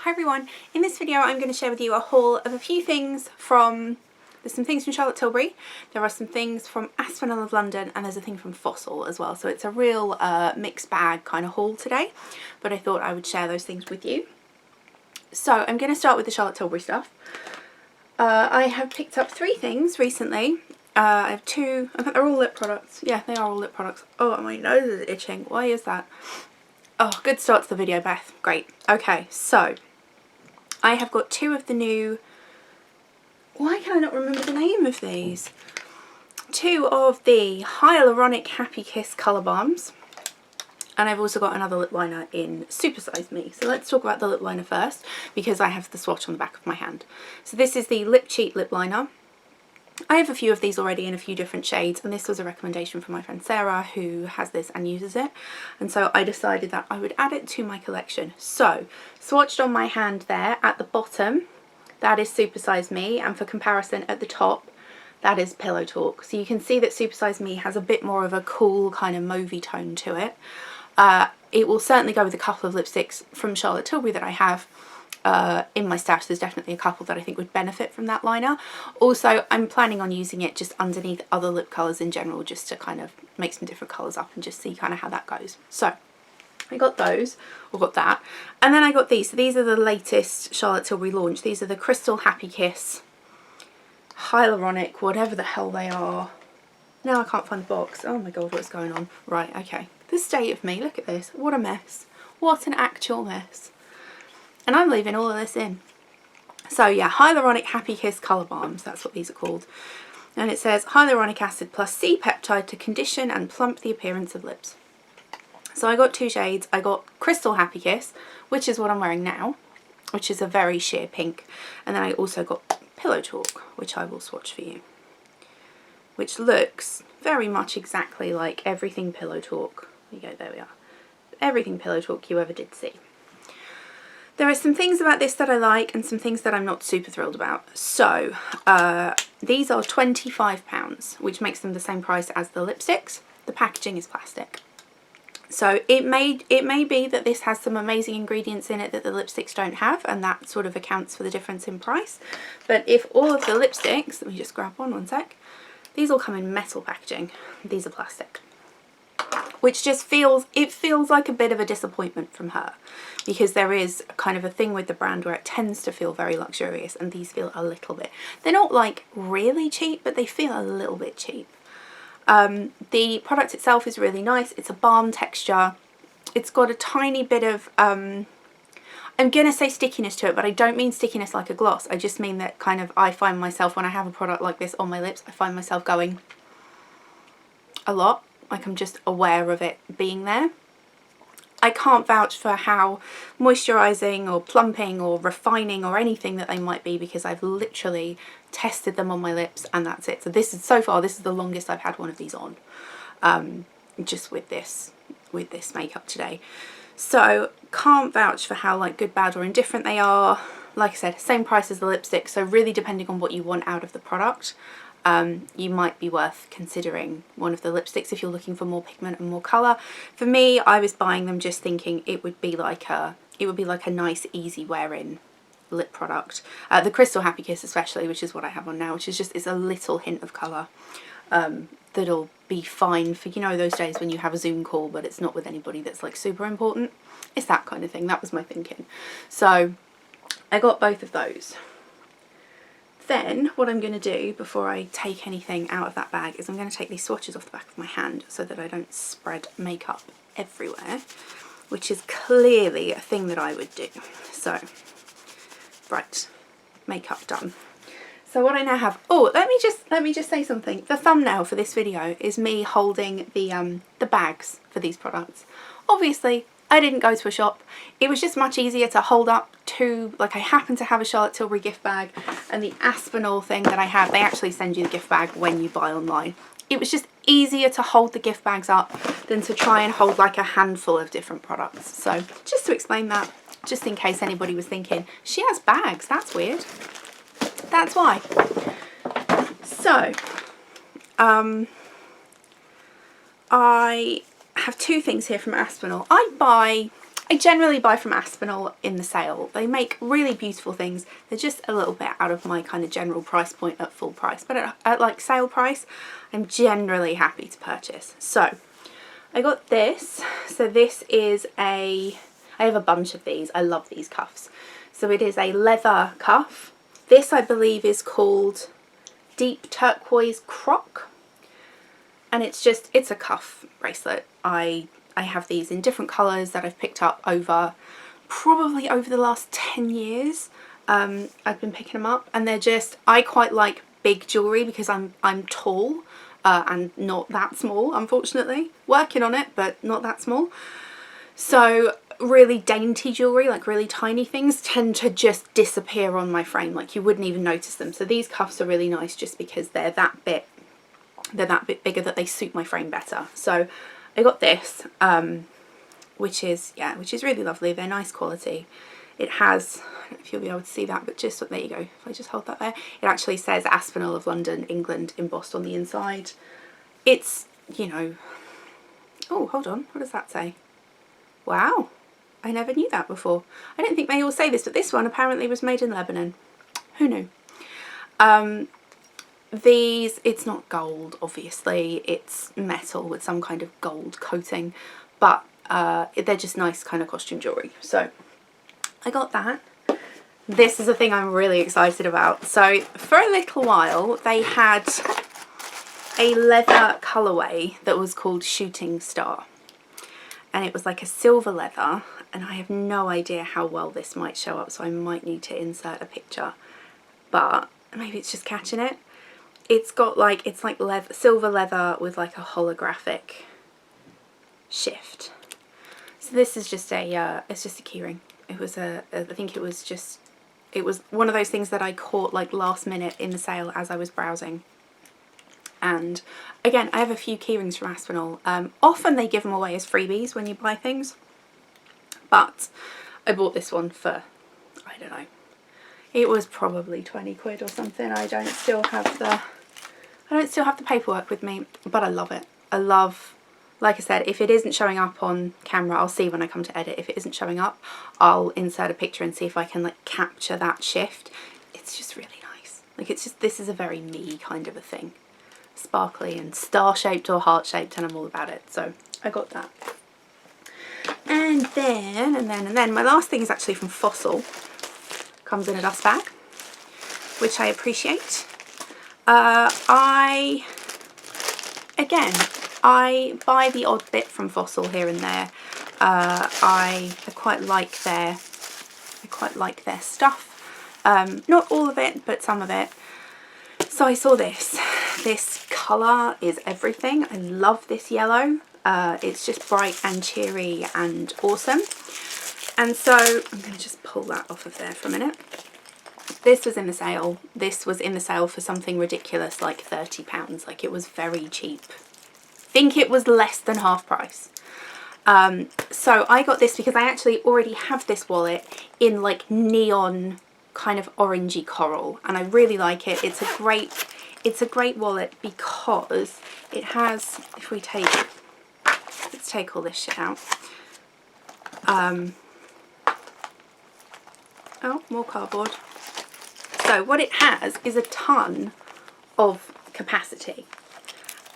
Hi everyone, in this video I'm going to share with you a haul of a few things from, there's some things from Charlotte Tilbury, there are some things from Aspinal of London, and there's a thing from Fossil as well, so it's a real mixed bag kind of haul today, but I thought I would share those things with you. So I'm going to start with the Charlotte Tilbury stuff. I have picked up 3 things recently. I have 2, I think they're all lip products. Yeah, they are all lip products. Oh, my nose is itching. Why is that? Oh, good start to the video, Beth. Great. Okay, so I have got 2 of the new, why can I not remember the name of these? 2 of the Hyaluronic Happy Kiss Colour Balms. And I've also got another lip liner in Super Size Me. So let's talk about the lip liner first, because I have the swatch on the back of my hand. So this is the Lip Cheat lip liner. I have a few of these already in a few different shades, and this was a recommendation from my friend Sarah, who has this and uses it, and so I decided that I would add it to my collection. So swatched on my hand there at the bottom, that is Super Size Me, and for comparison at the top, that is Pillow Talk. So you can see that Super Size Me has a bit more of a cool kind of mauvey tone to it. It will certainly go with a couple of lipsticks from Charlotte Tilbury that I have in my stash. There's definitely a couple that I think would benefit from that liner. Also, I'm planning on using it just underneath other lip colours in general, just to kind of make some different colours up and just see kind of how that goes. So I got those, or got that, and then I got these. So these are the latest Charlotte Tilbury launch. These are the Crystal Happy Kiss Hyaluronic, whatever the hell they are. Now I can't find the box. Oh my god, what's going on? Right, okay. The state of me, look at this. What a mess. What an actual mess. And I'm leaving all of this in. So yeah, Hyaluronic Happy Kiss Colour Balms, that's what these are called. And it says hyaluronic acid plus C peptide to condition and plump the appearance of lips. So I got 2 shades. I got Crystal Happy Kiss, which is what I'm wearing now, which is a very sheer pink. And then I also got Pillow Talk, which I will swatch for you, which looks very much exactly like everything Pillow Talk. There you go, there we are. Everything Pillow Talk you ever did see. There are some things about this that I like and some things that I'm not super thrilled about. So these are £25, which makes them the same price as the lipsticks. The packaging is plastic. So it may be that this has some amazing ingredients in it that the lipsticks don't have, and that sort of accounts for the difference in price. But if all of the lipsticks, let me just grab one sec, these all come in metal packaging, these are plastic. Which just feels like a bit of a disappointment from her, because there is kind of a thing with the brand where it tends to feel very luxurious, and these feel a little bit, they're not like really cheap, but they feel a little bit cheap. The product itself is really nice. It's a balm texture. It's got a tiny bit of I'm gonna say stickiness to it, but I don't mean stickiness like a gloss. I just mean that kind of, I find myself when I have a product like this on my lips, I find myself going a lot. Like I'm just aware of it being there. I can't vouch for how moisturising or plumping or refining or anything that they might be, because I've literally tested them on my lips and that's it. So this is, so far, this is the longest I've had one of these on, just with this makeup today. So can't vouch for how like good, bad or indifferent they are. Like I said, same price as the lipstick, so really depending on what you want out of the product, you might be worth considering one of the lipsticks if you're looking for more pigment and more colour. For me, I was buying them just thinking it would be like a nice, easy wear-in lip product. The Crystal Happy Kiss especially, which is what I have on now, which is just, it's a little hint of colour that'll be fine for, you know, those days when you have a Zoom call but it's not with anybody that's like super important. It's that kind of thing. That was my thinking. So I got both of those. Then what I'm going to do before I take anything out of that bag is I'm going to take these swatches off the back of my hand so that I don't spread makeup everywhere, which is clearly a thing that I would do. So, right, makeup done. So what I now have, oh, let me just say something. The thumbnail for this video is me holding the bags for these products. Obviously, I didn't go to a shop. It was just much easier to hold up to, like I happen to have a Charlotte Tilbury gift bag, and the Aspinal thing that I have, they actually send you the gift bag when you buy online. It was just easier to hold the gift bags up than to try and hold like a handful of different products. So just to explain that, just in case anybody was thinking, she has bags, that's weird. That's why. So, I have 2 things here from Aspinal. I buy I generally buy from Aspinal in the sale. They make really beautiful things. They're just a little bit out of my kind of general price point at full price, but at like sale price, I'm generally happy to purchase. So I got this. So this is I have a bunch of these. I love these cuffs. So it is a leather cuff. This I believe is called Deep Turquoise Croc. And it's a cuff bracelet. I have these in different colours that I've picked up probably over the last 10 years. I've been picking them up, and I quite like big jewellery because I'm tall and not that small, unfortunately. Working on it, but not that small. So really dainty jewellery, like really tiny things, tend to just disappear on my frame. Like you wouldn't even notice them. So these cuffs are really nice just because they're that bit bigger that they suit my frame better. So I got this, which is really lovely. They're nice quality. It has, I don't know if you'll be able to see that, but there you go. If I just hold that there, it actually says Aspinal of London, England embossed on the inside. It's, you know, oh, hold on, what does that say? Wow, I never knew that before. I don't think they all say this, but this one apparently was made in Lebanon. Who knew? It's not gold, obviously, it's metal with some kind of gold coating, but they're just nice kind of costume jewellery. So I got that. This is a thing I'm really excited about. So for a little while they had a leather colourway that was called Shooting Star, and it was like a silver leather, and I have no idea how well this might show up, so I might need to insert a picture, but maybe it's just catching it. It's got like, it's like silver leather with like a holographic shift. So this is just it's just a keyring. It was I think it was one of those things that I caught like last minute in the sale as I was browsing. And again, I have a few keyrings from Aspinal. Often they give them away as freebies when you buy things, but I bought this one for, I don't know, it was probably 20 quid or something. I don't still have the paperwork with me, but I love it. I love, like I said, if it isn't showing up on camera, I'll see when I come to edit. If it isn't showing up, I'll insert a picture and see if I can like capture that shift. It's just really nice. Like it's just, this is a very me kind of a thing. Sparkly and star-shaped or heart-shaped, and I'm all about it. So I got that. And then my last thing is actually from Fossil. Comes in a dust bag, which I appreciate. I buy the odd bit from Fossil here and there. I quite like their stuff. Not all of it, but some of it. So I saw this. This colour is everything. I love this yellow. It's just bright and cheery and awesome. And so I'm going to just pull that off of there for a minute. This was in the sale. This was in the sale for something ridiculous like £30. Like it was very cheap. I think it was less than half price. So I got this because I actually already have this wallet in like neon kind of orangey coral, and I really like it. It's a great wallet because it has, if we let's take all this shit out. Oh, more cardboard. So what it has is a ton of capacity,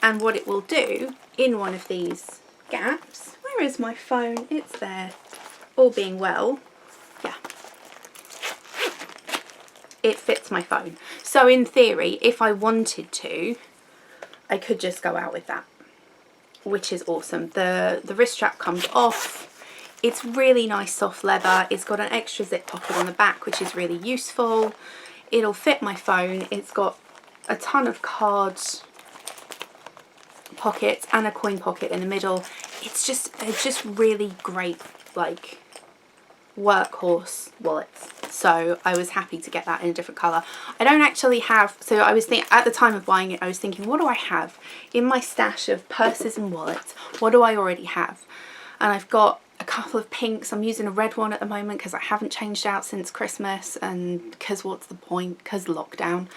and what it will do in one of these gaps, where is my phone? It's there, all being well, yeah, it fits my phone. So in theory, if I wanted to, I could just go out with that, which is awesome. The wrist strap comes off. It's really nice soft leather. It's got an extra zip pocket on the back, which is really useful. It'll fit my phone. It's got a ton of cards pockets and a coin pocket in the middle. They're just really great, like, workhorse wallets. So I was happy to get that in a different colour. I don't actually have, so I was thinking, at the time of buying it, I was thinking, what do I have in my stash of purses and wallets? What do I already have? And I've got a couple of pinks. I'm using a red one at the moment because I haven't changed out since Christmas, and because what's the point, because lockdown.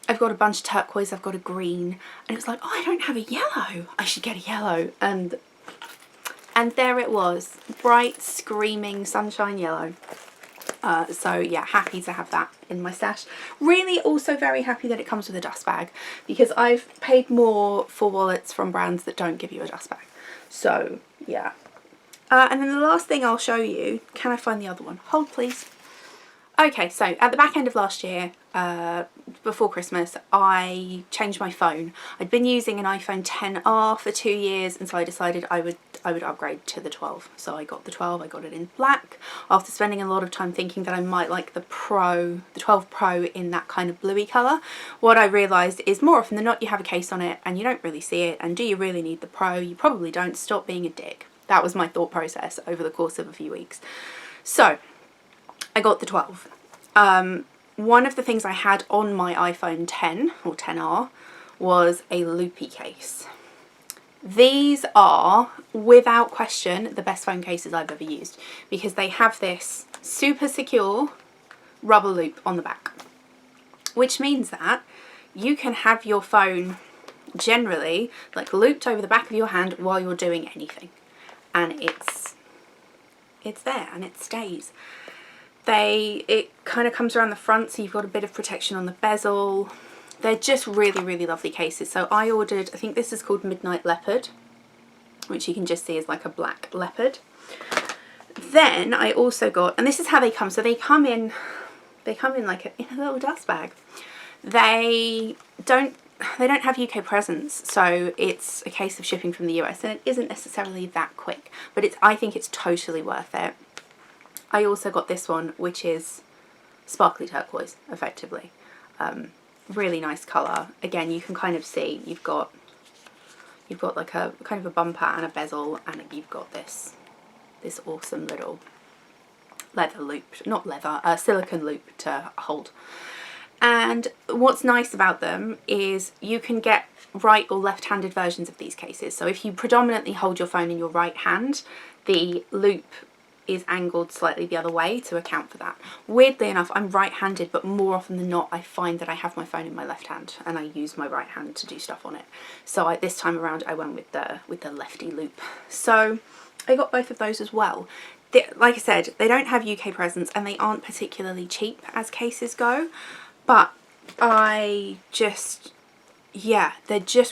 I've got a bunch of turquoise, I've got a green, and it was like, oh, I don't have a yellow, I should get a yellow. And And there it was, bright, screaming sunshine yellow. So yeah, happy to have that in my stash. Really also very happy that it comes with a dust bag, because I've paid more for wallets from brands that don't give you a dust bag. So yeah. And then the last thing I'll show you, can I find the other one? Hold please. Okay, so at the back end of last year, before Christmas, I changed my phone. I'd been using an iPhone XR for 2 years, and so I decided I would upgrade to the 12. So I got the 12, I got it in black, after spending a lot of time thinking that I might like the 12 Pro in that kind of bluey colour. What I realised is more often than not you have a case on it and you don't really see it, and do you really need the Pro? You probably don't. Stop being a dick. That was my thought process over the course of a few weeks. So I got the 12. One of the things I had on my iPhone 10 or 10R was a Loopy case. These are, without question, the best phone cases I've ever used, because they have this super secure rubber loop on the back, which means that you can have your phone generally like looped over the back of your hand while you're doing anything, and it's there and it stays. It kind of comes around the front, so you've got a bit of protection on the bezel. They're just really, really lovely cases. So I ordered, I think this is called Midnight Leopard, which you can just see is like a black leopard. Then I also got, and this is how they come. So they come in like in a little dust bag. They don't have UK presence, so it's a case of shipping from the US, and it isn't necessarily that quick, but I think it's totally worth it. I also got this one, which is sparkly turquoise, effectively. Really nice colour. Again, you can kind of see you've got like a kind of a bumper and a bezel, and you've got this awesome little leather loop, not leather, silicone loop to hold. And what's nice about them is you can get right or left-handed versions of these cases. So if you predominantly hold your phone in your right hand, the loop is angled slightly the other way to account for that. Weirdly enough, I'm right-handed, but more often than not I find that I have my phone in my left hand and I use my right hand to do stuff on it. So this time around I went with the lefty loop. So I got both of those as well. Like I said, they don't have UK presence and they aren't particularly cheap as cases go, but they're just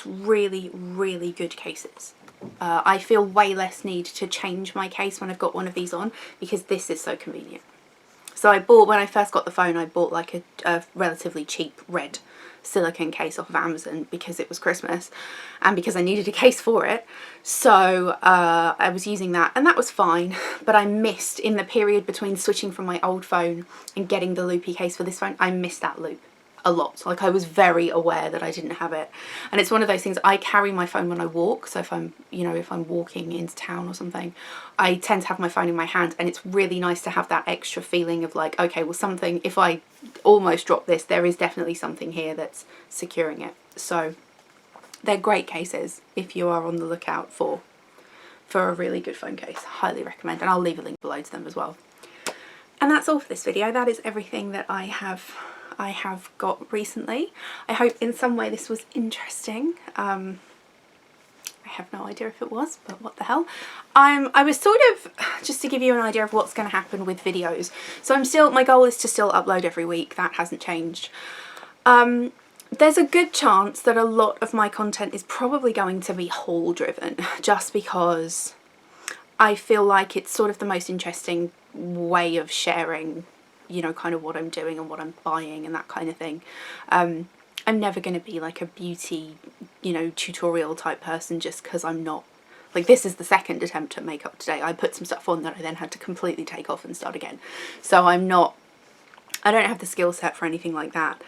really, really good cases. I feel way less need to change my case when I've got one of these on, because this is so convenient. So when I first got the phone, I bought like a relatively cheap red silicone case off of Amazon because it was Christmas and because I needed a case for it. So I was using that, and that was fine, but I missed, in the period between switching from my old phone and getting the Loopy case for this phone, I missed that loop a lot. Like, I was very aware that I didn't have it, and it's one of those things. I carry my phone when I walk, so if I'm walking into town or something, I tend to have my phone in my hand, and it's really nice to have that extra feeling of like, okay, well, something, if I almost drop this, there is definitely something here that's securing it. So they're great cases if you are on the lookout for a really good phone case. Highly recommend, and I'll leave a link below to them as well. And that's all for this video. That is everything that I have got recently. I hope in some way this was interesting. I have no idea if it was, but what the hell. I was sort of, just to give you an idea of what's going to happen with videos. So my goal is to still upload every week. That hasn't changed. There's a good chance that a lot of my content is probably going to be haul driven, just because I feel like it's sort of the most interesting way of sharing, kind of what I'm doing and what I'm buying and that kind of thing. I'm never going to be like a beauty, tutorial type person, just because I'm not. Like, this is the second attempt at makeup today. I put some stuff on that I then had to completely take off and start again. So I don't have the skill set for anything like that.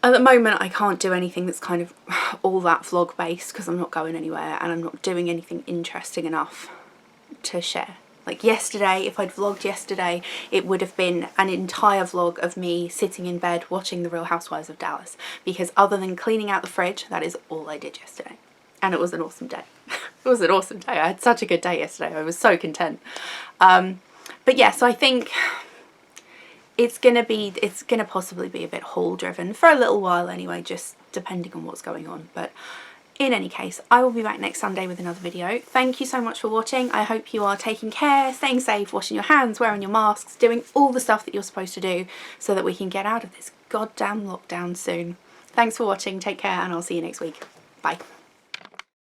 At the moment, I can't do anything that's kind of all that vlog based, because I'm not going anywhere and I'm not doing anything interesting enough to share. Like yesterday, if I'd vlogged yesterday, it would have been an entire vlog of me sitting in bed watching The Real Housewives of Dallas, because other than cleaning out the fridge, that is all I did yesterday. And it was an awesome day. It was an awesome day. I had such a good day yesterday. I was so content. But yeah, so I think it's gonna possibly be a bit haul driven for a little while anyway, just depending on what's going on. But In any case, I will be back next Sunday with another video. Thank you so much for watching. I hope you are taking care, staying safe, washing your hands, wearing your masks, doing all the stuff that you're supposed to do so that we can get out of this goddamn lockdown soon. Thanks for watching, take care, and I'll see you next week. Bye.